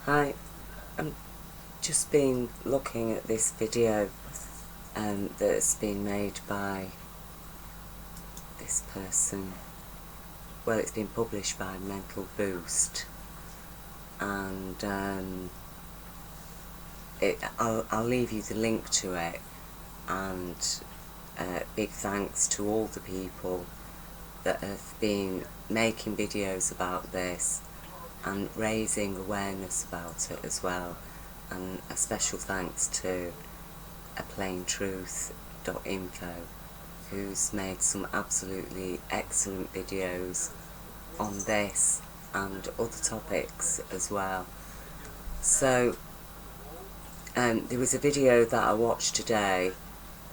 Hi, I'm just been looking at this video that's been made by this person. Well, it's been published by Mental Boost, and I'll leave you the link to it, and big thanks to all the people that have been making videos about this and raising awareness about it as well, and a special thanks to aplaintruth.info, who's made some absolutely excellent videos on this and other topics as well. So there was a video that I watched today,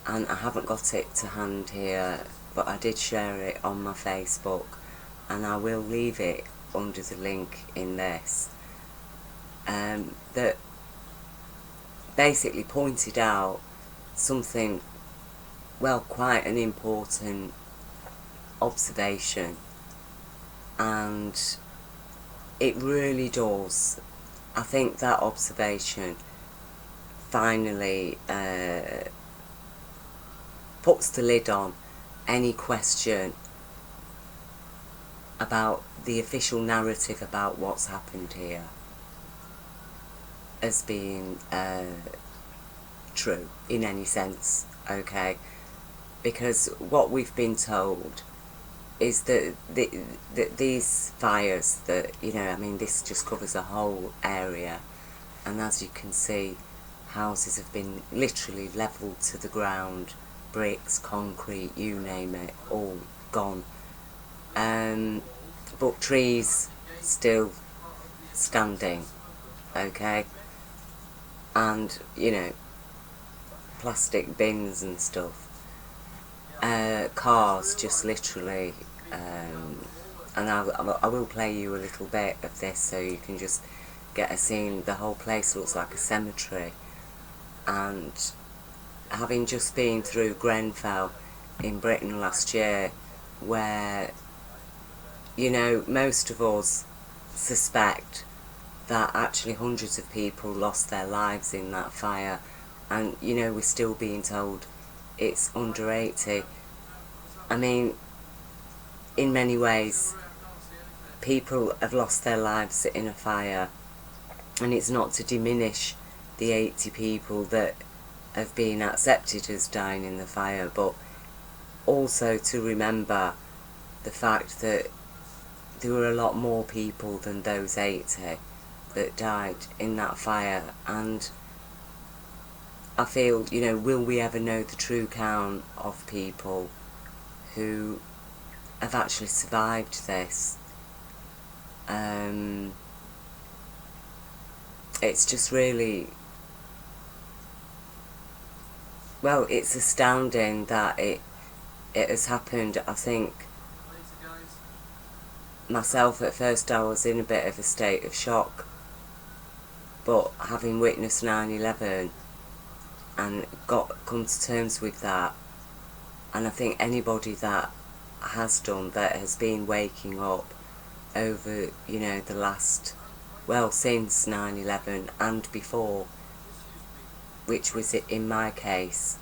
and I haven't got it to hand here, but I did share it on my Facebook, and I will leave it under the link in this, that basically pointed out something, well, quite an important observation, and it really does. I think that observation finally puts the lid on any question about the official narrative about what's happened here as being true in any sense, okay? Because what we've been told is that these fires, that, you know, I mean, this just covers a whole area, and as you can see, houses have been literally levelled to the ground, bricks, concrete, you name it, all gone. But trees still standing, okay? And, you know, plastic bins and stuff. Cars just literally, and I will play you a little bit of this so you can just get a scene. The whole place looks like a cemetery, and having just been through Grenfell in Britain last year, where, you know, most of us suspect that actually hundreds of people lost their lives in that fire, and, you know, we're still being told it's under 80. I mean, in many ways, people have lost their lives in a fire, and it's not to diminish the 80 people that have been accepted as dying in the fire, but also to remember the fact that there were a lot more people than those 80 that died in that fire. And I feel, you know, will we ever know the true count of people who have actually survived this? It's just really, well, it's astounding that it has happened. I think myself, at first I was in a bit of a state of shock, but having witnessed 9/11 and come to terms with that, and I think anybody that has done, that has been waking up over, you know, the last, well, since 9/11 and before, which was it in my case,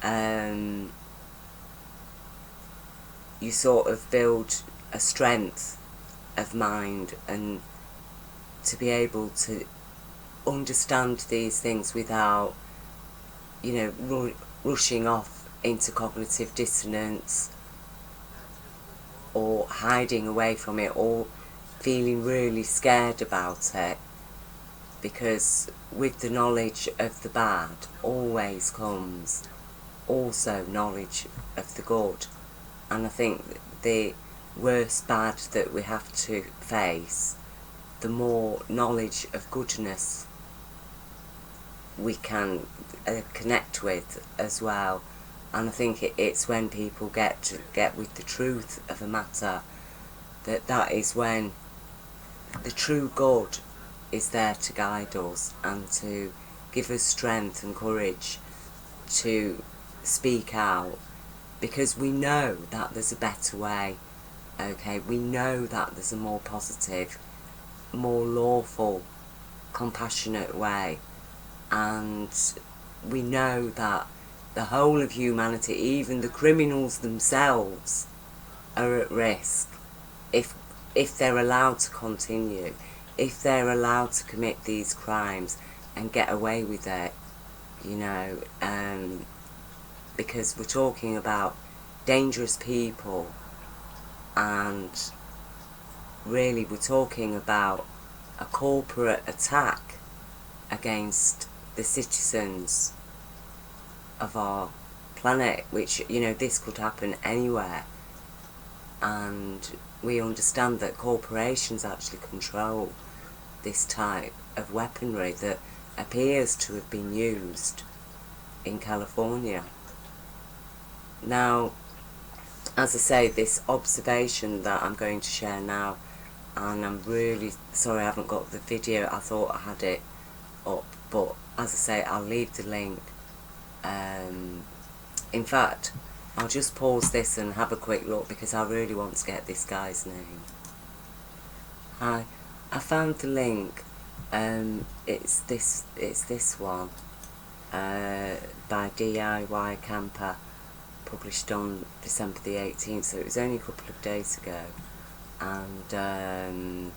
you sort of build a strength of mind, and to be able to understand these things without, you know, rushing off into cognitive dissonance, or hiding away from it, or feeling really scared about it, because with the knowledge of the bad always comes also knowledge of the good. And I think the worse bad that we have to face, the more knowledge of goodness we can connect with as well. And I think it's when people get with the truth of a matter, that is when the true good is there to guide us and to give us strength and courage to speak out, because we know that there's a better way, okay? We know that there's a more positive, more lawful compassionate way, and we know that the whole of humanity, even the criminals themselves, are at risk if they're allowed to continue, if they're allowed to commit these crimes and get away with it, you know, because we're talking about dangerous people, and really we're talking about a corporate attack against the citizens of our planet, which, you know, this could happen anywhere, and we understand that corporations actually control this type of weaponry that appears to have been used in California. Now, as I say, this observation that I'm going to share now, and I'm really sorry I haven't got the video, I thought I had it up, but as I say, I'll leave the link. In fact, I'll just pause this and have a quick look, because I really want to get this guy's name. Hi, I found the link. It's this one, by DIY Camper, published on December the 18th, so it was only a couple of days ago, and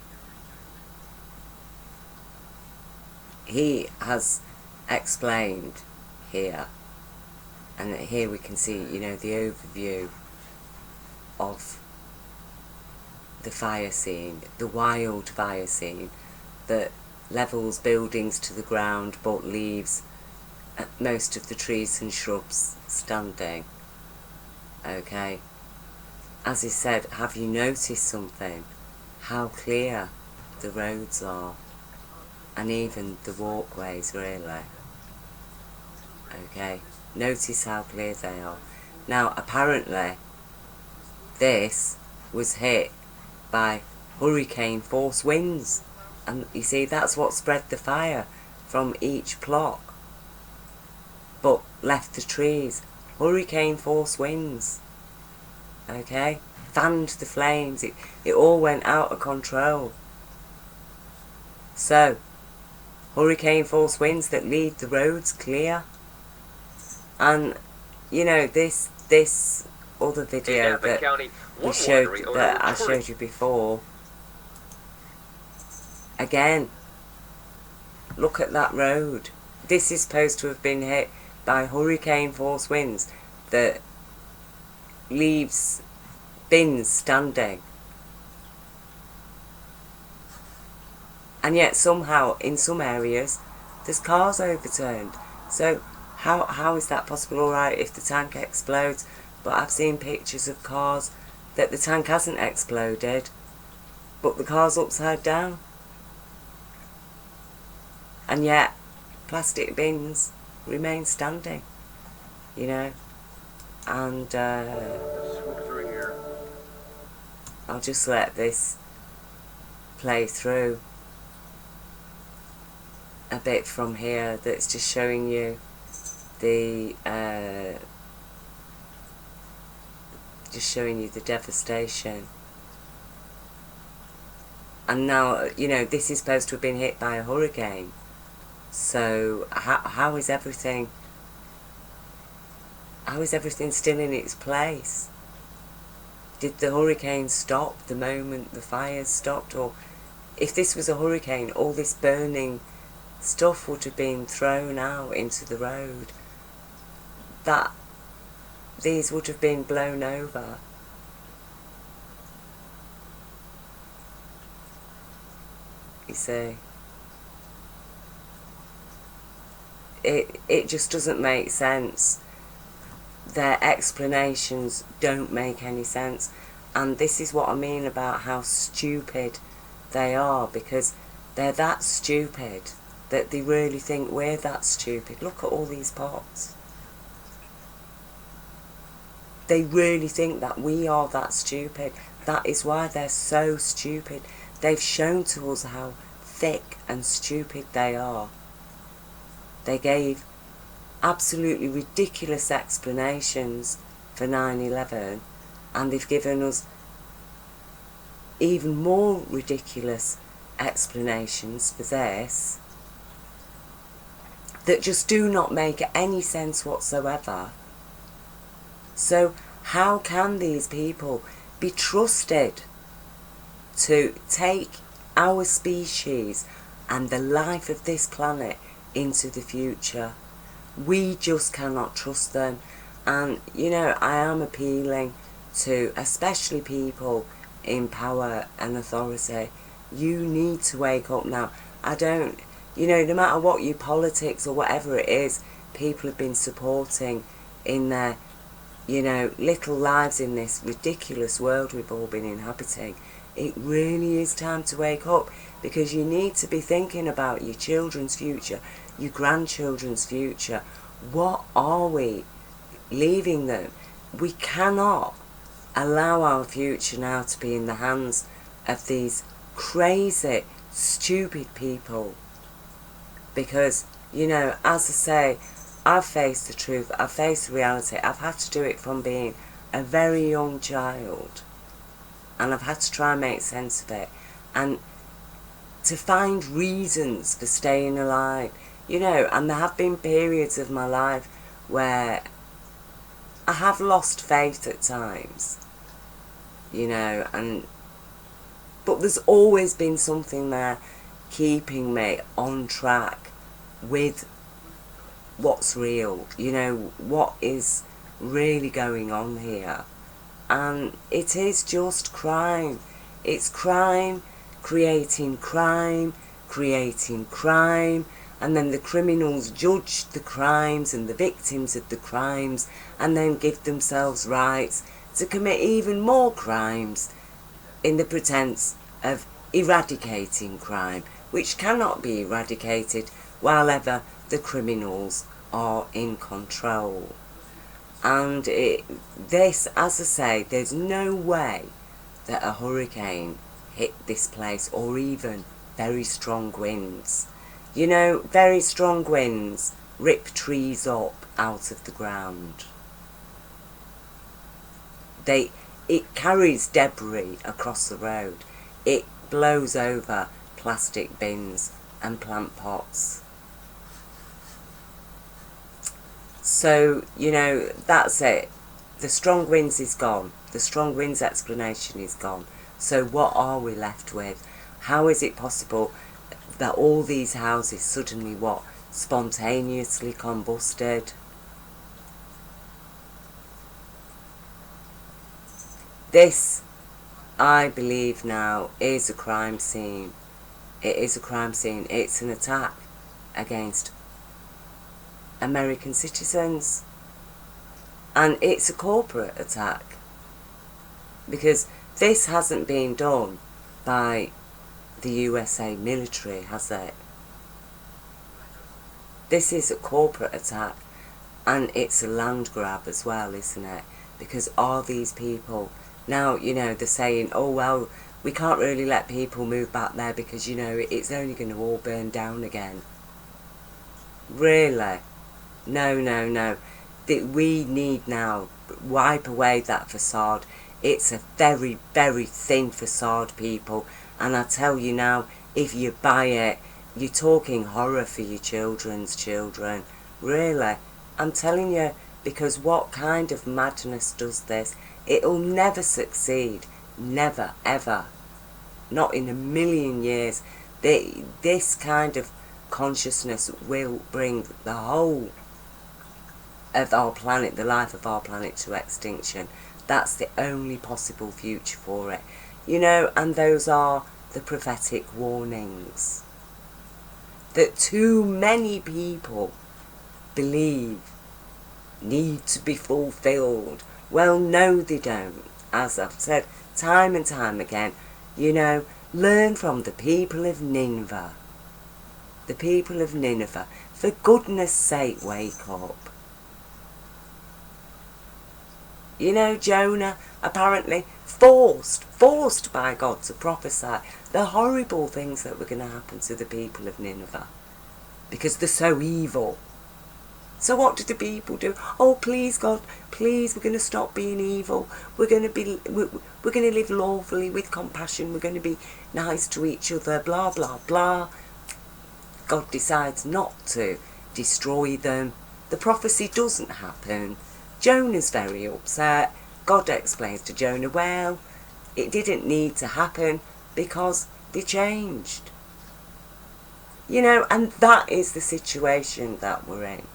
he has explained here, and here we can see, you know, the overview of the fire scene, the wild fire scene that levels buildings to the ground but leaves most of the trees and shrubs standing. Okay, as he said, have you noticed something? How clear the roads are, and even the walkways, really. Okay, notice how clear they are. Now, apparently, this was hit by hurricane force winds, and you see, that's what spread the fire from each plot, but left the trees. Hurricane force winds, okay, fanned the flames. It all went out of control. So, hurricane force winds that leave the roads clear. And, you know, this other video that I showed you before, again, look at that road. This is supposed to have been hit by hurricane force winds that leaves bins standing. And yet somehow, in some areas, there's cars overturned. So how is that possible? Alright, if the tank explodes, but I've seen pictures of cars that the tank hasn't exploded, but the car's upside down. And yet, plastic bins remain standing, you know. And I'll just let this play through a bit from here that's just showing you the devastation. And now, you know, this is supposed to have been hit by a hurricane. So how is everything still in its place? Did the hurricane stop the moment the fires stopped? Or if this was a hurricane, all this burning stuff would have been thrown out into the road. These would have been blown over. You see, it just doesn't make sense. Their explanations don't make any sense, and this is what I mean about how stupid they are, because they're that stupid that they really think we're that stupid. Look at all these pots. They really think that we are that stupid. That is why they're so stupid. They've shown to us how thick and stupid they are. They gave absolutely ridiculous explanations for 9/11, and they've given us even more ridiculous explanations for this. that just do not make any sense whatsoever. So how can these people be trusted to take our species and the life of this planet into the future? We just cannot trust them. And, you know, I am appealing to especially people in power and authority. You need to wake up now. You know, no matter what your politics or whatever it is, people have been supporting in their, you know, little lives in this ridiculous world we've all been inhabiting. It really is time to wake up, because you need to be thinking about your children's future, your grandchildren's future. What are we leaving them? We cannot allow our future now to be in the hands of these crazy, stupid people. Because, you know, as I say, I've faced the truth, I've faced the reality. I've had to do it from being a very young child, and I've had to try and make sense of it, and to find reasons for staying alive, you know. And there have been periods of my life where I have lost faith at times, you know, but there's always been something there keeping me on track with what's real, you know, what is really going on here. And it is just crime. It's crime creating crime, and then the criminals judge the crimes and the victims of the crimes, and then give themselves rights to commit even more crimes in the pretense of eradicating crime, which cannot be eradicated while ever the criminals are in control. And this, as I say, there's no way that a hurricane hit this place, or even very strong winds. You know, very strong winds rip trees up out of the ground. It carries debris across the road. It blows over plastic bins and plant pots. So, you know, that's it. The strong winds is gone. The strong winds explanation is gone. So what are we left with? How is it possible that all these houses suddenly, spontaneously combusted? This, I believe now, is a crime scene. It is a crime scene. It's an attack against American citizens. And it's a corporate attack. Because this hasn't been done by the USA military, has it? This is a corporate attack, and it's a land grab as well, isn't it? Because are these people, now, you know, they're saying, oh well, we can't really let people move back there because, you know, it's only going to all burn down again. Really? No. We need now, wipe away that facade. It's a very, very thin facade, people. And I tell you now, if you buy it, you're talking horror for your children's children. Really. I'm telling you, because what kind of madness does this? It'll never succeed. Never, ever. Not in a million years. This kind of consciousness will bring the whole of our planet, the life of our planet, to extinction. That's the only possible future for it. You know, and those are the prophetic warnings that too many people believe need to be fulfilled. Well, no, they don't. As I've said time and time again, you know, learn from the people of Nineveh. The people of Nineveh. For goodness sake, wake up. You know, Jonah apparently forced by God to prophesy the horrible things that were going to happen to the people of Nineveh, because they're so evil. So what did the people do? Oh, please, God, please, we're going to stop being evil. We're going to live lawfully with compassion. We're going to be nice to each other, blah, blah, blah. God decides not to destroy them. The prophecy doesn't happen. Jonah's very upset. God explains to Jonah, well, it didn't need to happen because they changed. You know, and that is the situation that we're in.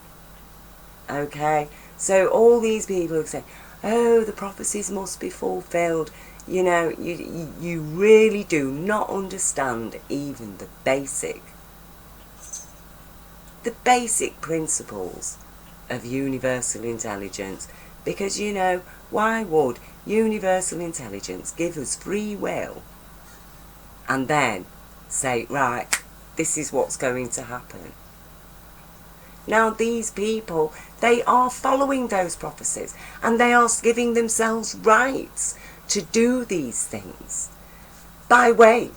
Okay? So all these people who say, oh, the prophecies must be fulfilled. You know, you really do not understand even the basic principles of universal intelligence. Because, you know, why would universal intelligence give us free will and then say, right, this is what's going to happen? Now these people, they are following those prophecies and they are giving themselves rights to do these things by way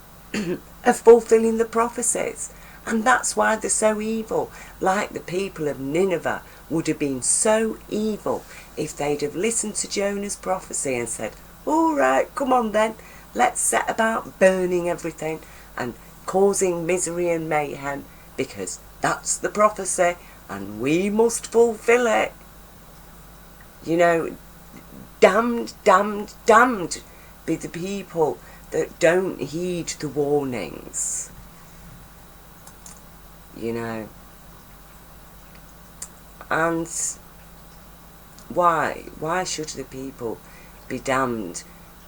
of fulfilling the prophecies. And that's why they're so evil. Like the people of Nineveh would have been so evil if they'd have listened to Jonah's prophecy and said, all right, come on then, let's set about burning everything and causing misery and mayhem, because that's the prophecy and we must fulfill it. You know, damned, damned, damned be the people that don't heed the warnings. You know. And why? Why should the people be damned?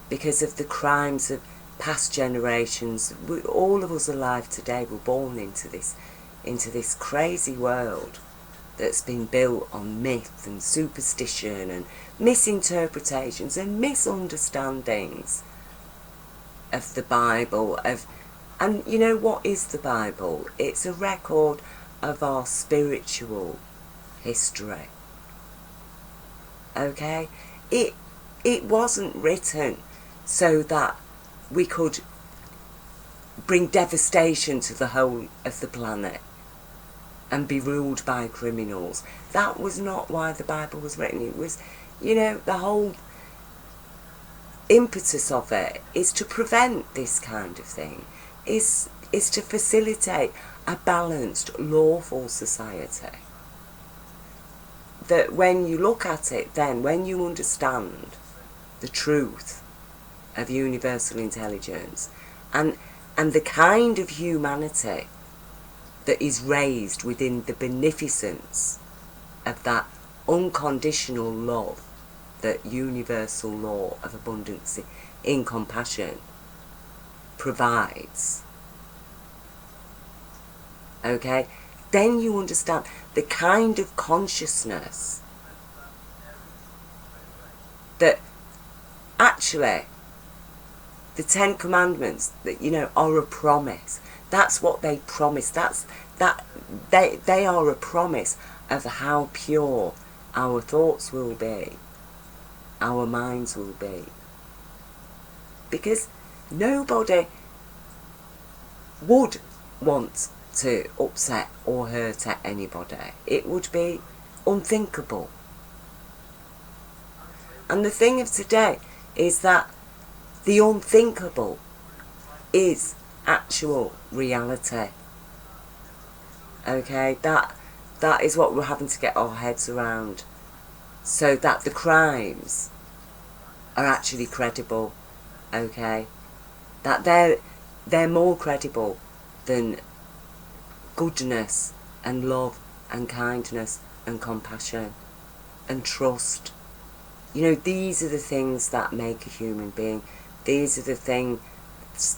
Because of the crimes of past generations. All of us alive today were born into this crazy world that's been built on myth and superstition and misinterpretations and misunderstandings of the Bible. And you know what is the Bible? It's a record of our spiritual history. Okay? It wasn't written so that we could bring devastation to the whole of the planet and be ruled by criminals. That was not why the Bible was written. It was, you know, the whole impetus of it is to prevent this kind of thing, is to facilitate a balanced, lawful society. That when you look at it, then when you understand the truth of universal intelligence and the kind of humanity that is raised within the beneficence of that unconditional love, that universal law of abundance in compassion provides, okay, then you understand the kind of consciousness that actually the Ten Commandments, that, you know, are a promise. That's what they promise. They are a promise of how pure our thoughts will be, our minds will be. Because nobody would want to upset or hurt anybody. It would be unthinkable. And the thing of today is that the unthinkable is actual reality. Okay, that is what we're having to get our heads around, so that the crimes are actually credible. Okay, that they're more credible than goodness and love and kindness and compassion and trust. You know, these are the things that make a human being. These are the things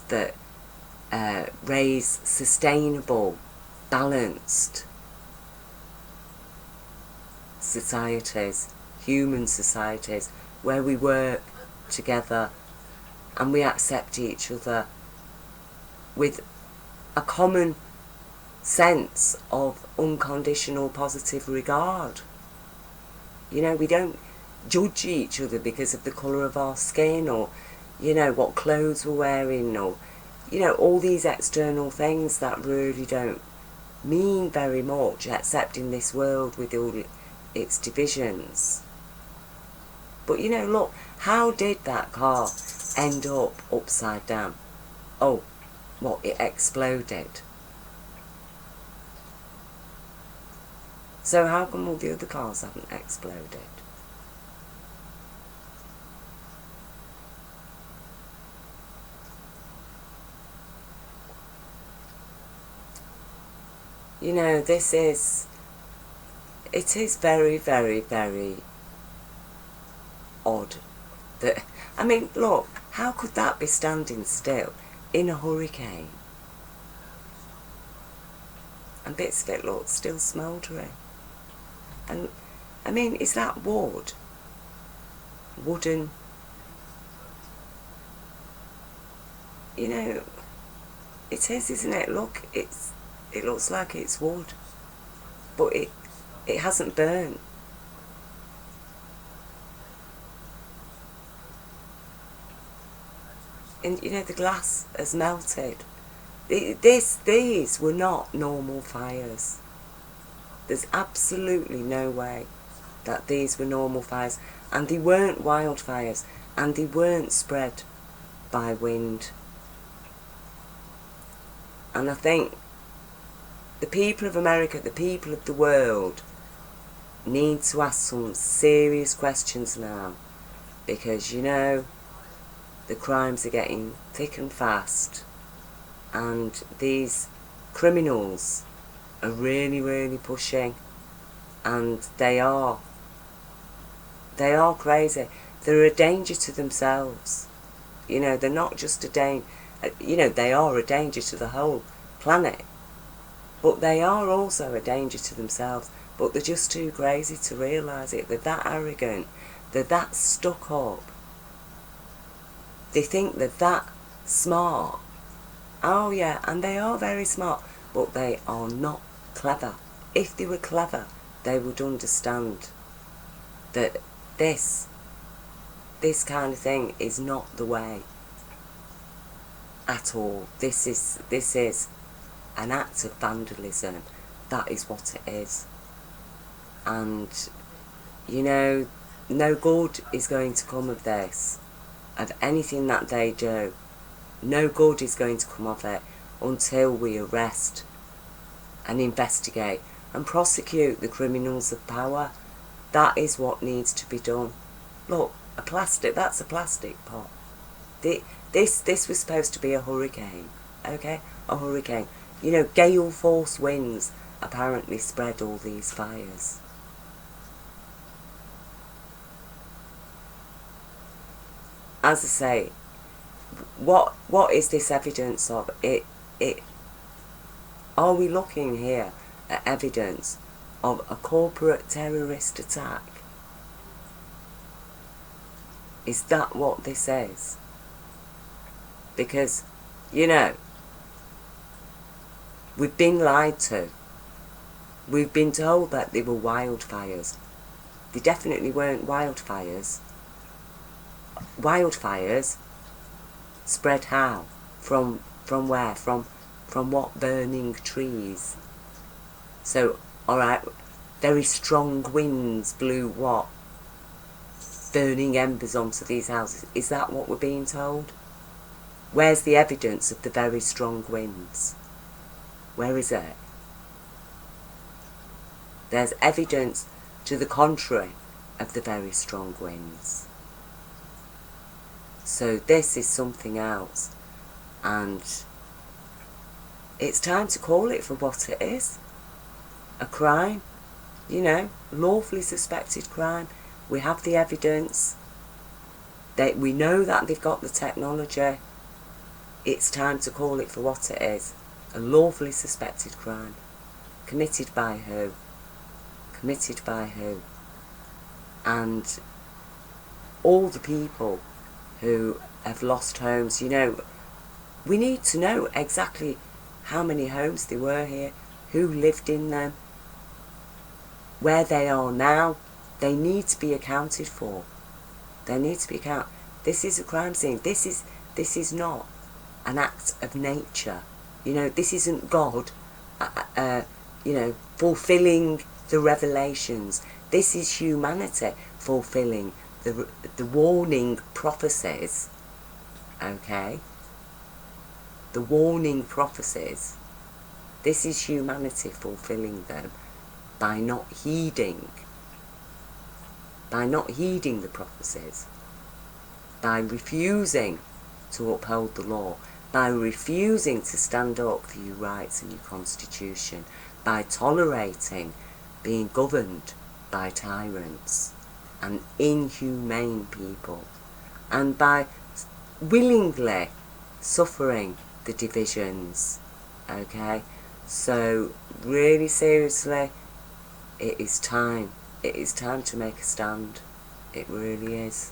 that raise sustainable, balanced societies, human societies, where we work together and we accept each other with a common sense of unconditional positive regard. You know, we don't judge each other because of the colour of our skin, or, you know, what clothes we're wearing, or, you know, all these external things that really don't mean very much, except in this world with all its divisions. But, you know, look, how did that car end up upside down? Oh, what, it exploded. So how come all the other cars haven't exploded? You know, it is very, very, very odd that, I mean, look, how could that be standing still in a hurricane? And bits of it, look, still smouldering. And, I mean, is that wood? Wooden? You know, it is, isn't it? Look, it looks like it's wood. But it hasn't burnt. And, you know, the glass has melted. These were not normal fires. There's absolutely no way that these were normal fires. And they weren't wildfires. And they weren't spread by wind. And I think the people of America, the people of the world, need to ask some serious questions now. Because, you know, the crimes are getting thick and fast. And these criminals are really, really pushing. And they are crazy. They're a danger to themselves. You know, they're not just a danger. You know, they are a danger to the whole planet. But they are also a danger to themselves. But they're just too crazy to realise it. They're that arrogant. They're that stuck up. They think they're that smart. Oh yeah, and they are very smart. But they are not clever. If they were clever, they would understand that this kind of thing is not the way at all. This is an act of vandalism. That is what it is. And, you know, no good is going to come of this, of anything that they do. No good is going to come of it until we arrest and investigate and prosecute the criminals of power. That is what needs to be done. Look, that's a plastic pot. This was supposed to be a hurricane, okay? A hurricane. You know, gale force winds apparently spread all these fires. As I say, what is this evidence of? Are we looking here at evidence of a corporate terrorist attack? Is that what this is? Because, you know, we've been lied to. We've been told that they were wildfires. They definitely weren't wildfires. Wildfires spread how? From where? From what burning trees? So, alright, very strong winds blew what? Burning embers onto these houses. Is that what we're being told? Where's the evidence of the very strong winds? Where is it? There's evidence to the contrary of the very strong winds. So this is something else. And it's time to call it for what it is. A crime. You know, lawfully suspected crime. We have the evidence. We know that they've got the technology. It's time to call it for what it is. A lawfully suspected crime. Committed by who? Committed by who? And all the people who have lost homes, you know, we need to know exactly how many homes there were here, who lived in them, where they are now. They need to be accounted for. They need to be accounted. This is a crime scene. This is not an act of nature. You know, this isn't God, you know, fulfilling the revelations. This is humanity fulfilling the warning prophecies. Okay? The warning prophecies. This is humanity fulfilling them. by not heeding the prophecies, by refusing to uphold the law, by refusing to stand up for your rights and your constitution, by tolerating being governed by tyrants and inhumane people, and by willingly suffering the divisions. Okay, so really seriously, it is time to make a stand. It really is.